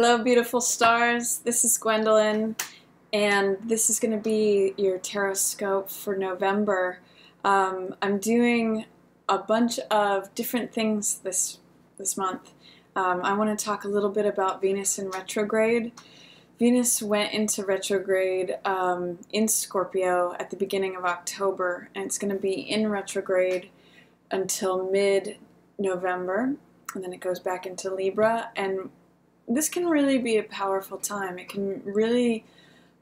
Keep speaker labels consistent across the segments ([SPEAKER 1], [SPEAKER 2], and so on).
[SPEAKER 1] Hello, beautiful stars. This is Gwendolyn, and this is going to be your Tarotscope for November. I'm doing a bunch of different things this month. I want to talk a little bit about Venus in retrograde. Venus went into retrograde in Scorpio at the beginning of October, and it's going to be in retrograde until mid-November, and then it goes back into Libra. And this can really be a powerful time. It can really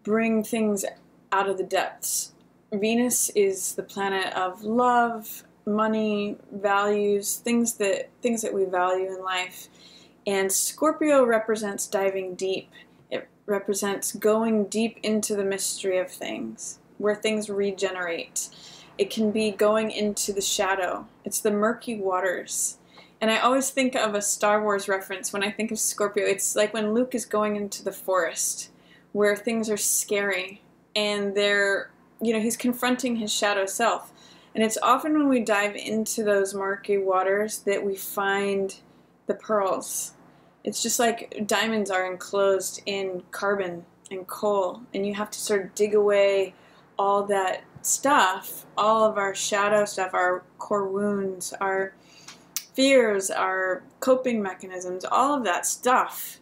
[SPEAKER 1] bring things out of the depths. Venus is the planet of love, money, values, things that we value in life. And Scorpio represents diving deep. It represents going deep into the mystery of things, where things regenerate. It can be going into the shadow. It's the murky waters. And I always think of a Star Wars reference when I think of Scorpio. It's like when Luke is going into the forest where things are scary and he's confronting his shadow self. And it's often when we dive into those murky waters that we find the pearls. It's just like diamonds are enclosed in carbon and coal, and you have to sort of dig away all that stuff, all of our shadow stuff, our core wounds, our fears, our coping mechanisms, all of that stuff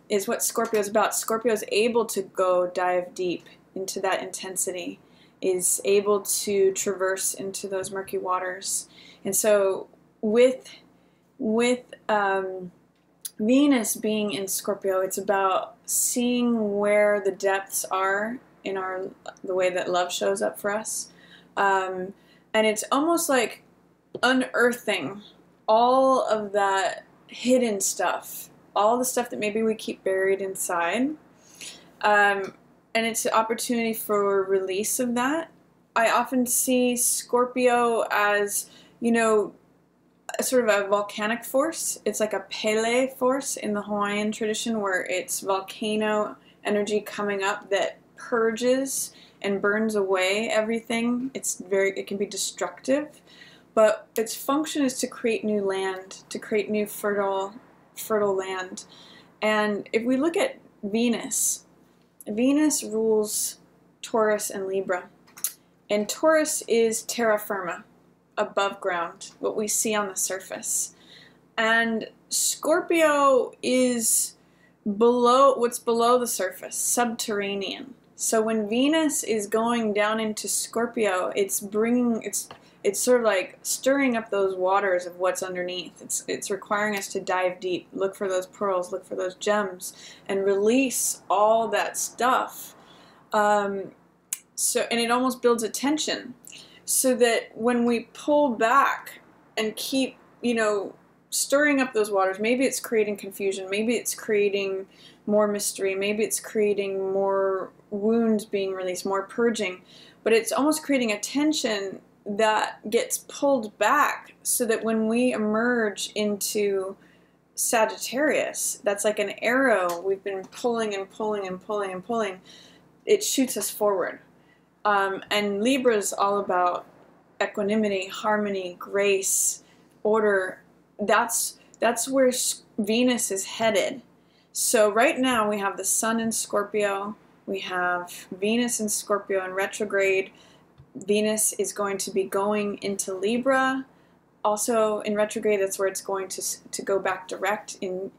[SPEAKER 1] is what Scorpio is about. Scorpio is able to go dive deep into that intensity, is able to traverse into those murky waters. And so with Venus being in Scorpio, it's about seeing where the depths are in the way that love shows up for us. And it's almost like unearthing all of that hidden stuff, all the stuff that maybe we keep buried inside. And it's an opportunity for release of that. I often see Scorpio as, sort of a volcanic force. It's like a Pele force in the Hawaiian tradition, where it's volcano energy coming up that purges and burns away everything. It can be destructive. But its function is to create new land, to create new fertile land. And if we look at Venus, Venus rules Taurus and Libra. And Taurus is terra firma, above ground, what we see on the surface. And Scorpio is what's below the surface, subterranean. So when Venus is going down into Scorpio, it's sort of like stirring up those waters of what's underneath. It's requiring us to dive deep, look for those pearls, look for those gems, and release all that stuff. And it almost builds a tension, so that when we pull back and keep, stirring up those waters, maybe it's creating confusion, maybe it's creating more mystery, maybe it's creating more wounds being released, more purging, but it's almost creating a tension that gets pulled back, so that when we emerge into Sagittarius, that's like an arrow we've been pulling and pulling and pulling and pulling, it shoots us forward. And Libra is all about equanimity, harmony, grace, order. That's where Venus is headed. So right now we have the Sun in Scorpio, we have Venus in Scorpio in retrograde. Venus is going to be going into Libra. Also in retrograde, that's where it's going to go back direct in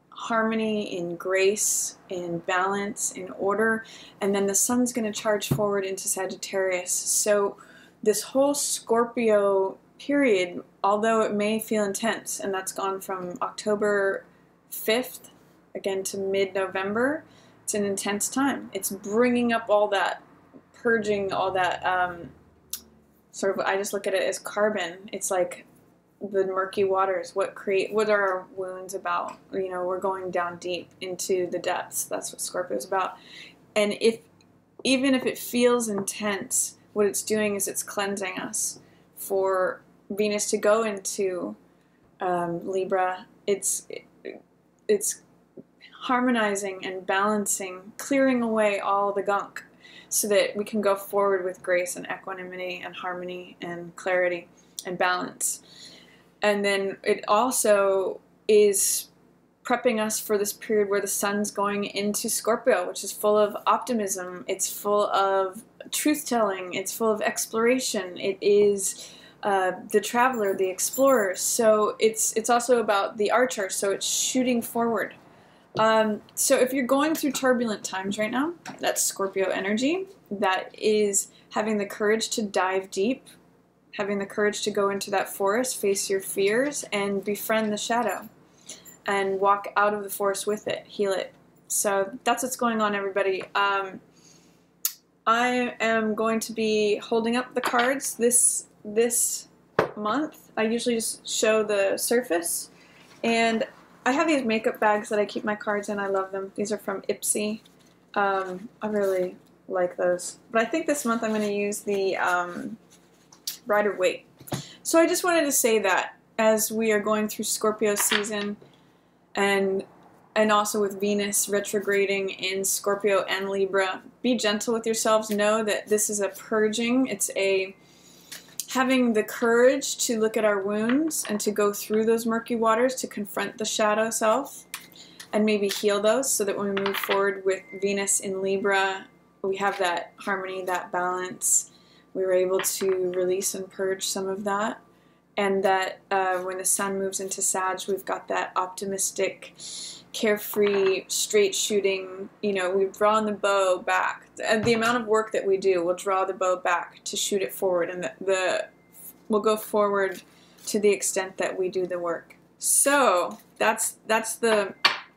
[SPEAKER 1] harmony, in grace, in balance, in order. And then the Sun's going to charge forward into Sagittarius. So this whole Scorpio period, although it may feel intense, and that's gone from October 5th again to mid-November, it's an intense time. It's bringing up all that, purging all that, I just look at it as carbon. It's like the murky waters. What are our wounds about? We're going down deep into the depths. That's what Scorpio is about. And even if it feels intense, what it's doing is it's cleansing us. For Venus to go into Libra, it's harmonizing and balancing, clearing away all the gunk, so that we can go forward with grace and equanimity and harmony and clarity and balance. And then it also is prepping us for this period where the sun's going into Scorpio, which is full of optimism. It's full of truth-telling. It's full of exploration. It is the traveler, the explorer. So it's also about the archer. So it's shooting forward. So if you're going through turbulent times right now, that's Scorpio energy. That is having the courage to dive deep, having the courage to go into that forest, face your fears, and befriend the shadow, and walk out of the forest with it, heal it. So that's what's going on, everybody. I am going to be holding up the cards this month. I usually just show the surface, and I have these makeup bags that I keep my cards in. I love them. These are from Ipsy. I really like those. But I think this month I'm going to use the Waite. So I just wanted to say that as we are going through Scorpio season, and also with Venus retrograding in Scorpio and Libra, be gentle with yourselves. Know that this is a purging. It's a having the courage to look at our wounds and to go through those murky waters, to confront the shadow self and maybe heal those, so that when we move forward with Venus in Libra, we have that harmony, that balance. We were able to release and purge some of that. And that when the sun moves into Sag, we've got that optimistic, carefree, straight shooting, you know, we've drawn the bow back. The amount of work that we do will draw the bow back to shoot it forward, and we'll go forward to the extent that we do the work. So that's the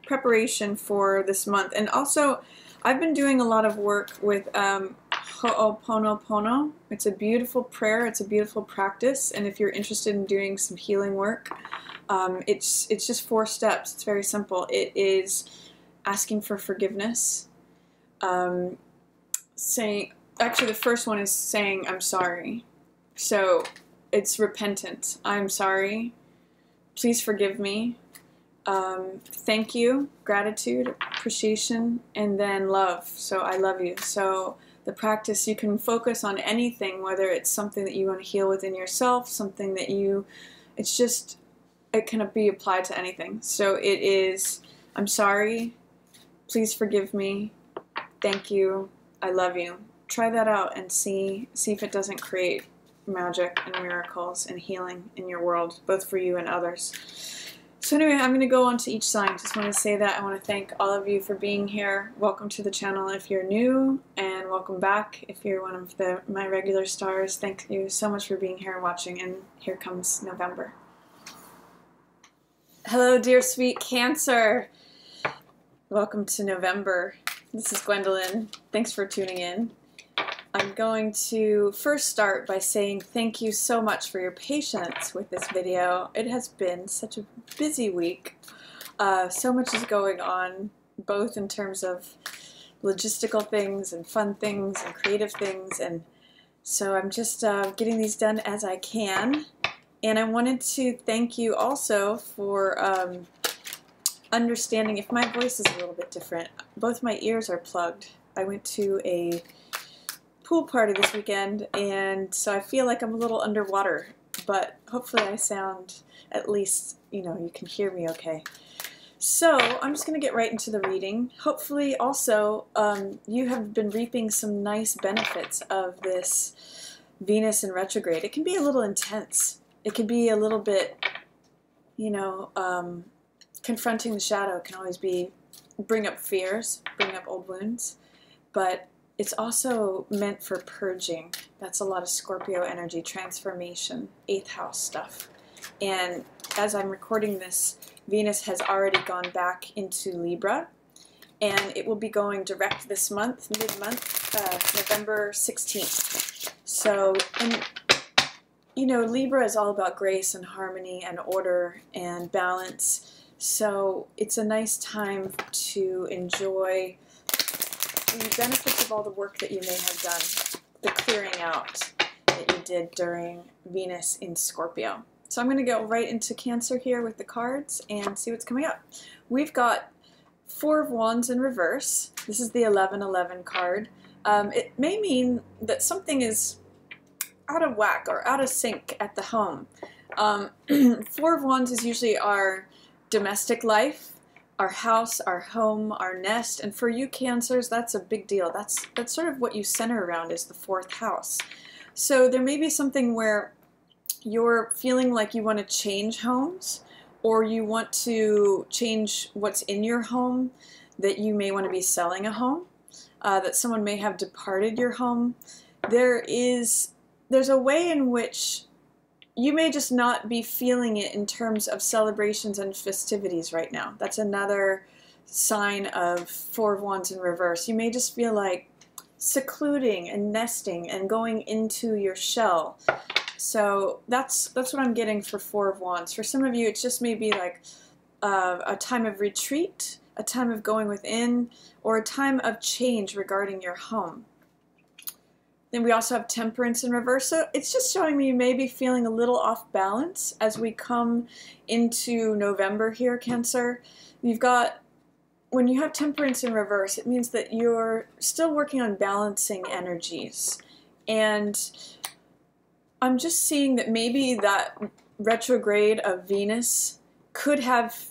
[SPEAKER 1] preparation for this month. And also, I've been doing a lot of work with Ho'oponopono. It's a beautiful prayer. It's a beautiful practice. And if you're interested in doing some healing work, it's just 4 steps. It's very simple. It is asking for forgiveness. Actually, the first one is saying, I'm sorry. So it's repentance. I'm sorry. Please forgive me. Thank you, gratitude, appreciation, and then love. So I love you. So the practice, you can focus on anything, whether it's something that you want to heal within yourself, something that it can be applied to anything. So it is, I'm sorry, please forgive me, thank you, I love you. Try that out and see if it doesn't create magic and miracles and healing in your world, both for you and others. So anyway, I'm going to go on to each sign. Just want to say that. I want to thank all of you for being here. Welcome to the channel if you're new, and welcome back if you're one of my regular stars. Thank you so much for being here and watching, and here comes November. Hello, dear sweet Cancer. Welcome to November. This is Gwendolyn. Thanks for tuning in. I'm going to first start by saying thank you so much for your patience with this video. It has been such a busy week. So much is going on, both in terms of logistical things and fun things and creative things, and so I'm just getting these done as I can. And I wanted to thank you also for understanding if my voice is a little bit different. Both my ears are plugged. I went to a pool party this weekend, and so I feel like I'm a little underwater, but hopefully I sound, at least, you know, you can hear me okay. So I'm just going to get right into the reading. Hopefully also you have been reaping some nice benefits of this Venus in retrograde. It can be a little intense. It can be a little bit, you know, confronting the shadow can always bring up fears, bring up old wounds, but it's also meant for purging. That's a lot of Scorpio energy, transformation, 8th house stuff. And as I'm recording this, Venus has already gone back into Libra, and it will be going direct this month, mid-month, November 16th. So, and you know, Libra is all about grace and harmony and order and balance. So it's a nice time to enjoy the benefits of all the work that you may have done, the clearing out that you did during Venus in Scorpio. So I'm going to go right into Cancer here with the cards and see what's coming up. We've got 4 of Wands in reverse. This is the 1111 card. It may mean that something is out of whack or out of sync at the home. 4 of Wands is usually our domestic life, our house, our home, our nest. And for you Cancers, that's a big deal. That's sort of what you center around, is the 4th house. So there may be something where you're feeling like you want to change homes, or you want to change what's in your home, that you may want to be selling a home, that someone may have departed your home. There's a way in which you may just not be feeling it in terms of celebrations and festivities right now. That's another sign of 4 of Wands in reverse. You may just feel like secluding and nesting and going into your shell. So that's what I'm getting for 4 of Wands. For some of you, it just may be like a time of retreat, a time of going within, or a time of change regarding your home. Then we also have Temperance in reverse. So it's just showing me you may be feeling a little off balance as we come into November here, Cancer. You've got, when you have Temperance in reverse, it means that you're still working on balancing energies. And I'm just seeing that maybe that retrograde of Venus could have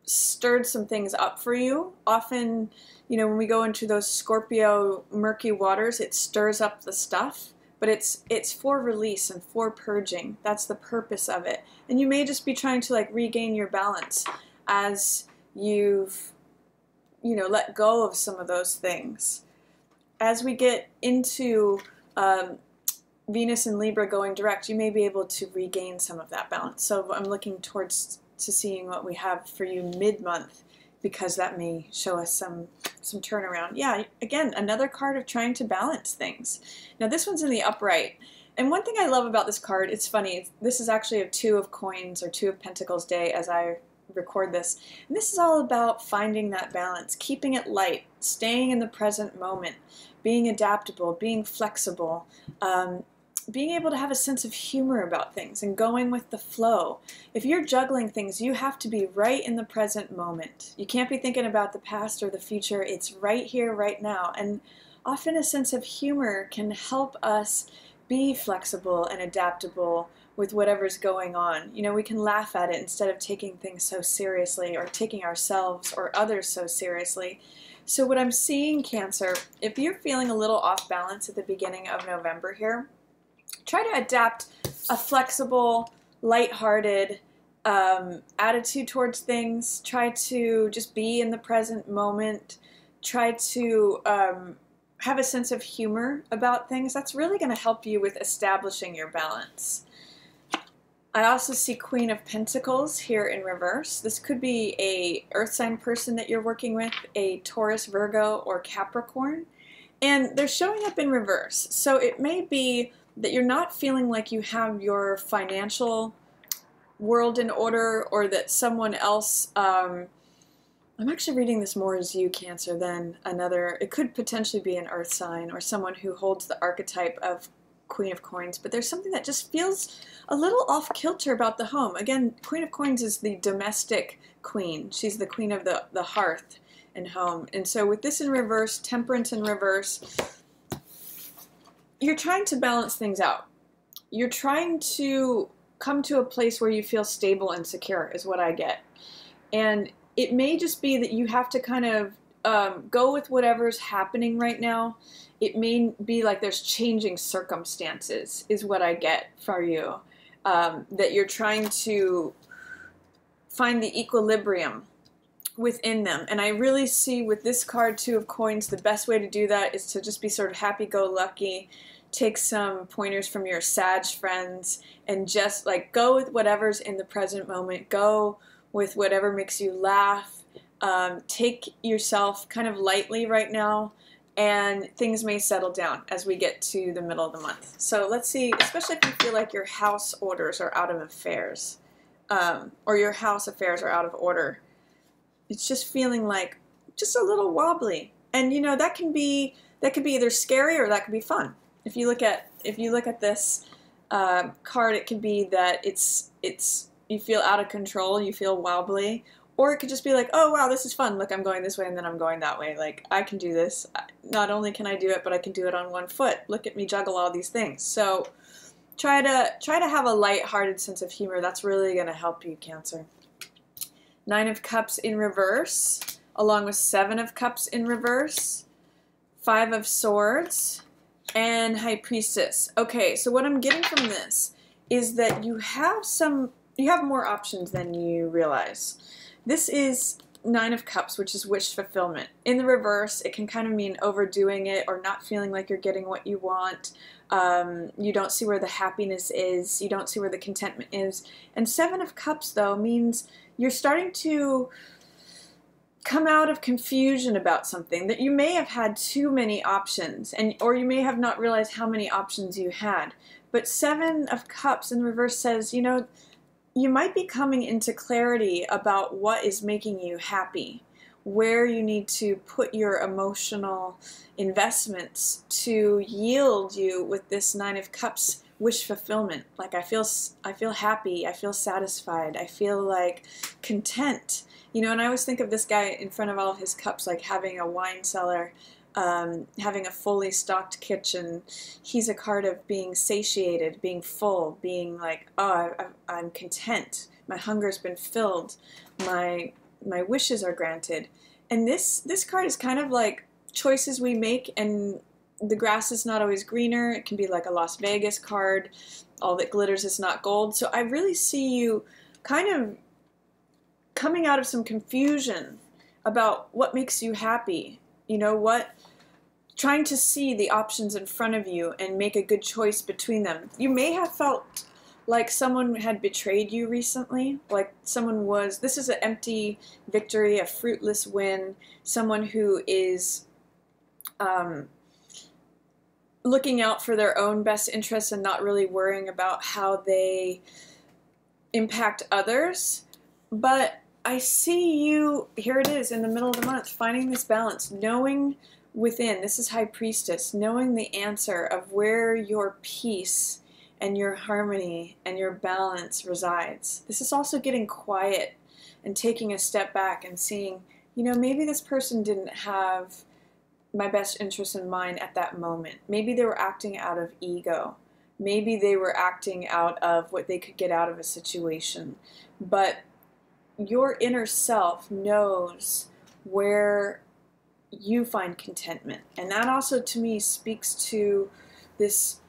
[SPEAKER 1] stirred some things up for you. Often, you know, when we go into those Scorpio murky waters, it stirs up the stuff, but it's for release and for purging. That's the purpose of it. And you may just be trying to like regain your balance as you've, you know, let go of some of those things. As we get into Venus and Libra going direct, you may be able to regain some of that balance. So I'm looking towards to seeing what we have for you mid-month, because that may show us some turnaround. Yeah, again, another card of trying to balance things. Now this one's in the upright. And one thing I love about this card, it's funny, this is actually a 2 of Coins or 2 of Pentacles day as I record this. And this is all about finding that balance, keeping it light, staying in the present moment, being adaptable, being flexible, being able to have a sense of humor about things and going with the flow. If you're juggling things, you have to be right in the present moment. You can't be thinking about the past or the future. It's right here, right now. And often a sense of humor can help us be flexible and adaptable with whatever's going on. You know, we can laugh at it instead of taking things so seriously or taking ourselves or others so seriously. So what I'm seeing, Cancer, if you're feeling a little off balance at the beginning of November here, try to adapt a flexible, lighthearted attitude towards things. Try to just be in the present moment. Try to have a sense of humor about things. That's really going to help you with establishing your balance. I also see Queen of Pentacles here in reverse. This could be a earth sign person that you're working with, a Taurus, Virgo, or Capricorn. And they're showing up in reverse. So it may be that you're not feeling like you have your financial world in order, or that someone else, I'm actually reading this more as you, Cancer, than another. It could potentially be an earth sign or someone who holds the archetype of Queen of Coins, but there's something that just feels a little off kilter about the home. Again, Queen of Coins is the domestic queen. She's the queen of the hearth and home. And so with this in reverse, Temperance in reverse, you're trying to balance things out. You're trying to come to a place where you feel stable and secure is what I get. And it may just be that you have to kind of go with whatever's happening right now. It may be like there's changing circumstances is what I get for you. That you're trying to find the equilibrium within them. And I really see with this card, 2 of Coins, the best way to do that is to just be sort of happy-go-lucky, take some pointers from your Sag friends, and just like go with whatever's in the present moment. Go with whatever makes you laugh. Take yourself kind of lightly right now, and things may settle down as we get to the middle of the month. So let's see, especially if you feel like your house orders are out of affairs, or your house affairs are out of order. It's just feeling like just a little wobbly. And you know, that could be either scary or that could be fun. If you look at this card, it could be that you feel out of control, you feel wobbly, or it could just be like, oh wow, this is fun. Look, I'm going this way and then I'm going that way. Like, I can do this. Not only can I do it, but I can do it on one foot. Look at me juggle all these things. So try to have a light-hearted sense of humor. That's really going to help you, Cancer. Nine of Cups in reverse, along with Seven of Cups in reverse, Five of Swords, and High Priestess. Okay, so what I'm getting from this is that you have more options than you realize. This is Nine of Cups, which is wish fulfillment. In the reverse, it can kind of mean overdoing it or not feeling like you're getting what you want. You don't see where the happiness is. You don't see where the contentment is. And Seven of Cups, though, means you're starting to come out of confusion about something, that you may have had too many options, or you may have not realized how many options you had. But Seven of Cups in reverse says, you know, you might be coming into clarity about what is making you happy, where you need to put your emotional investments to yield you with this Nine of Cups wish fulfillment. Like I feel happy, I feel satisfied, I feel like content. You know, and I always think of this guy in front of all of his cups like having a wine cellar, having a fully stocked kitchen. He's a card of being satiated, being full, being like, oh, I'm content. My hunger's been filled. My wishes are granted. And this card is kind of like choices we make, and the grass is not always greener. It can be like a Las Vegas card. All that glitters is not gold. So I really see you kind of coming out of some confusion about what makes you happy. You know, trying to see the options in front of you and make a good choice between them. You may have felt like someone had betrayed you recently, like this is an empty victory, a fruitless win, someone who is looking out for their own best interests and not really worrying about how they impact others. But I see you, here it is, in the middle of the month, finding this balance, knowing within, this is High Priestess, knowing the answer of where your peace and your harmony and your balance resides. This is also getting quiet and taking a step back and seeing, you know, maybe this person didn't have my best interest in mind at that moment. Maybe they were acting out of ego. Maybe they were acting out of what they could get out of a situation. But your inner self knows where you find contentment. And that also, to me, speaks to this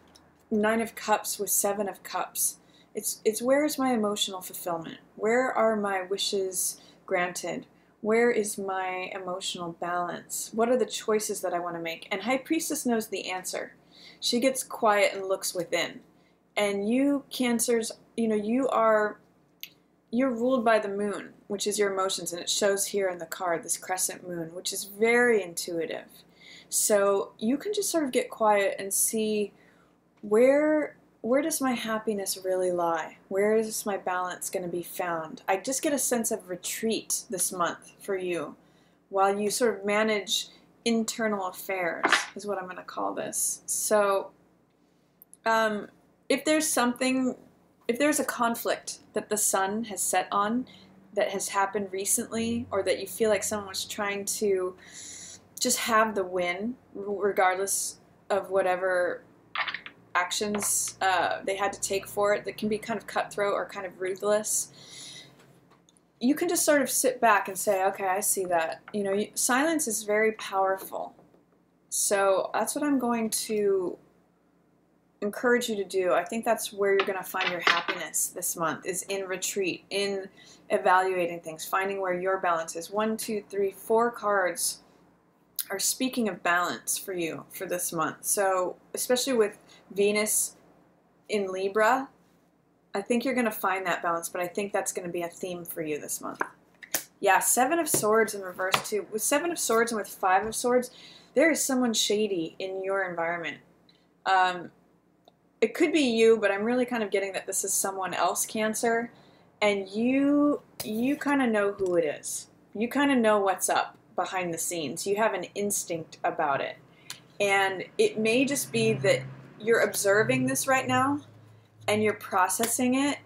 [SPEAKER 1] Nine of Cups with Seven of Cups. It's where is my emotional fulfillment? Where are my wishes granted? Where is my emotional balance? What are the choices that I want to make? And High Priestess knows the answer. She gets quiet and looks within. And you Cancers, you know, you're ruled by the moon, which is your emotions, and it shows here in the card, this crescent moon, which is very intuitive. So you can just sort of get quiet and see where does my happiness really lie? Where is my balance going to be found? I just get a sense of retreat this month for you while you sort of manage internal affairs, is what I'm going to call this. So if there's a conflict that the sun has set on that has happened recently, or that you feel like someone was trying to just have the win regardless of whatever actions they had to take for it, that can be kind of cutthroat or kind of ruthless, you can just sort of sit back and say, okay, I see that. You know, silence is very powerful. So that's what I'm going to encourage you to do. I think that's where you're going to find your happiness this month, is in retreat, in evaluating things, finding where your balance is. 1, 2, 3, 4 cards are speaking of balance for you for this month. So especially with Venus in Libra, I think you're going to find that balance, but I think that's going to be a theme for you this month. Yeah, Seven of Swords in reverse too. With Seven of Swords and with Five of Swords, there is someone shady in your environment. It could be you, but I'm really kind of getting that this is someone else, Cancer, and you kind of know who it is. You kind of know what's up behind the scenes. You have an instinct about it. And it may just be that you're observing this right now and you're processing it,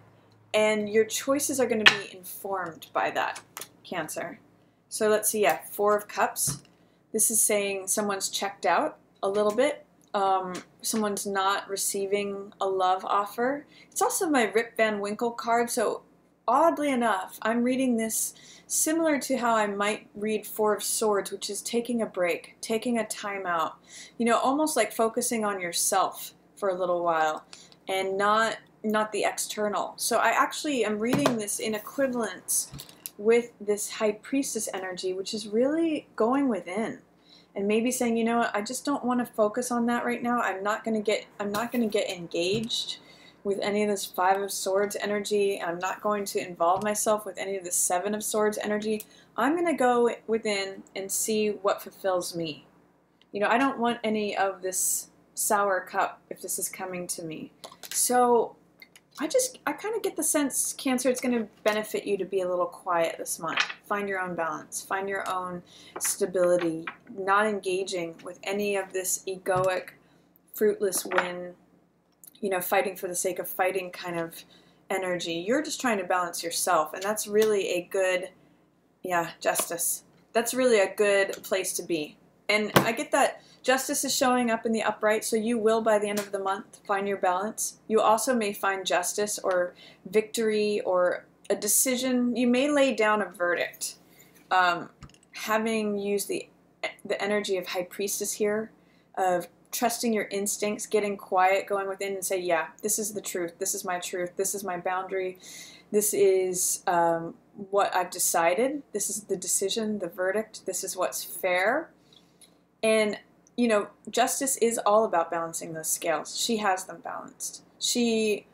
[SPEAKER 1] and your choices are going to be informed by that, Cancer. So let's see, yeah, Four of Cups. This is saying someone's checked out a little bit. Someone's not receiving a love offer. It's also my Rip Van Winkle card, so oddly enough, I'm reading this similar to how I might read Four of Swords, which is taking a break, taking a time out, you know, almost like focusing on yourself for a little while and not the external. So I actually am reading this in equivalence with this High Priestess energy, which is really going within and maybe saying, you know what, I just don't want to focus on that right now. I'm not going to get engaged with any of this Five of Swords energy. I'm not going to involve myself with any of the Seven of Swords energy. I'm going to go within and see what fulfills me. You know, I don't want any of this sour cup if this is coming to me. So I kind of get the sense, Cancer, it's going to benefit you to be a little quiet this month. Find your own balance. Find your own stability. Not engaging with any of this egoic, fruitless win, you know, fighting for the sake of fighting kind of energy. You're just trying to balance yourself, and that's really a good, yeah, Justice. That's really a good place to be. And I get that Justice is showing up in the upright, so you will, by the end of the month, find your balance. You also may find justice or victory or a decision. You may lay down a verdict. Having used the energy of High Priestess here, of trusting your instincts, getting quiet, going within and say, yeah, this is the truth. This is my truth. This is my boundary. This is what I've decided. This is the decision, the verdict. This is what's fair. And, you know, Justice is all about balancing those scales. She has them balanced. She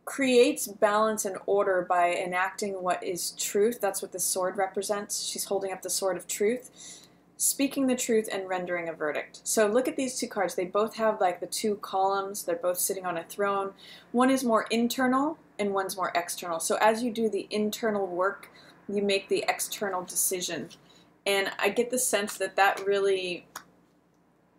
[SPEAKER 1] creates balance and order by enacting what is truth. That's what the sword represents. She's holding up the sword of truth, speaking the truth and rendering a verdict. So look at these two cards. They both have like the two columns. They're both sitting on a throne. One is more internal and one's more external. So as you do the internal work, you make the external decision. And I get the sense that that really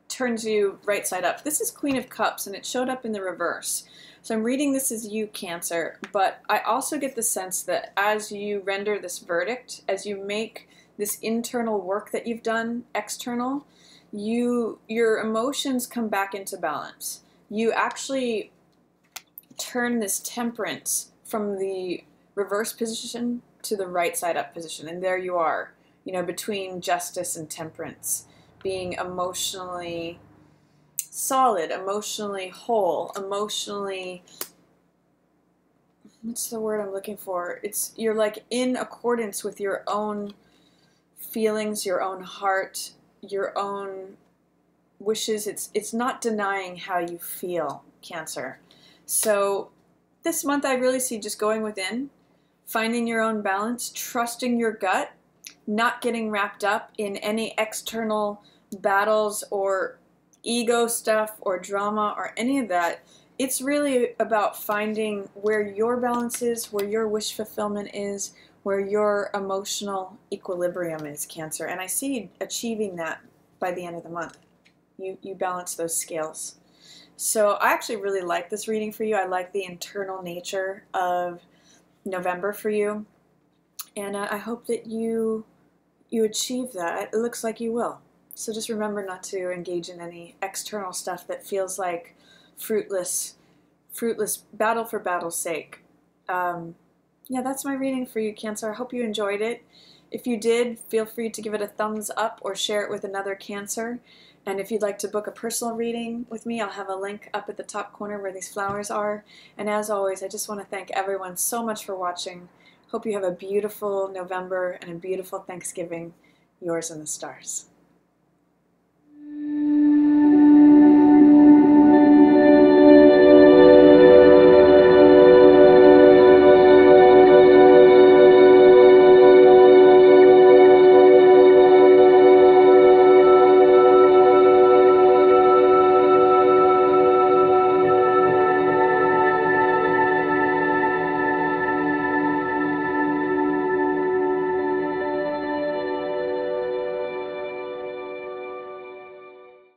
[SPEAKER 1] turns you right side up. This is Queen of Cups, and it showed up in the reverse. So I'm reading this as you, Cancer, but I also get the sense that as you render this verdict, as you make this internal work that you've done external, your emotions come back into balance. You actually turn this Temperance from the reverse position to the right side up position, and there you are. You know, between Justice and Temperance, being emotionally solid, emotionally whole, emotionally, what's the word I'm looking for? You're like in accordance with your own feelings, your own heart, your own wishes. It's not denying how you feel, Cancer. So this month I really see just going within, finding your own balance, trusting your gut, not getting wrapped up in any external battles or ego stuff or drama or any of that. It's really about finding where your balance is, where your wish fulfillment is, where your emotional equilibrium is, Cancer. And I see you achieving that by the end of the month. You balance those scales. So I actually really like this reading for you. I like the internal nature of November for you. And I hope that you achieve that. It looks like you will. So just remember not to engage in any external stuff that feels like fruitless battle for battle's sake. Yeah, that's my reading for you, Cancer. I hope you enjoyed it. If you did, feel free to give it a thumbs up or share it with another Cancer. And if you'd like to book a personal reading with me, I'll have a link up at the top corner where these flowers are. And as always, I just want to thank everyone so much for watching. Hope you have a beautiful November and a beautiful Thanksgiving. Yours in the stars.